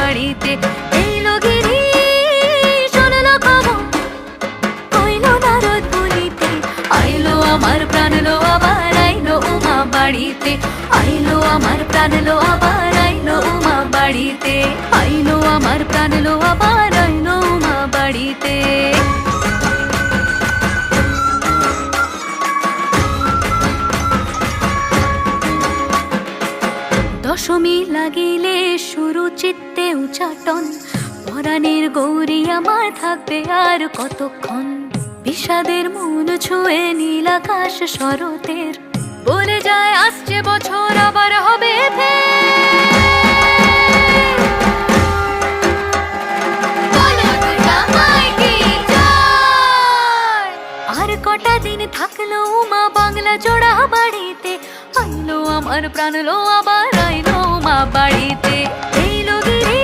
বাড়িতে। এলো গিরি শুনলো খবর, কইলো নারদ বলিতে, আইলো আমার প্রাণ লো আবার আইলো উমা বাড়িতে। আইলো আমার প্রাণ লো আবার আইলো উমা বাড়িতে। আইলো আমার প্রাণ লো আবার আইলো উমা বাড়িতে। দশমী লাগিলে শুরু চিত্তে উচাটন, পরাণের গৌরী আমার থাকবে আর কতক্ষণ। বিষাদের মন ছুঁয়ে নীল আকাশ শরতের, বলে যায় আসছে বছর আবার হবে আর কটা দিন থাকলো উমা বাংলা জোড়া বাড়িতে। আইলো আমার প্রাণ লো আবার আইলো উমা বাড়িতে।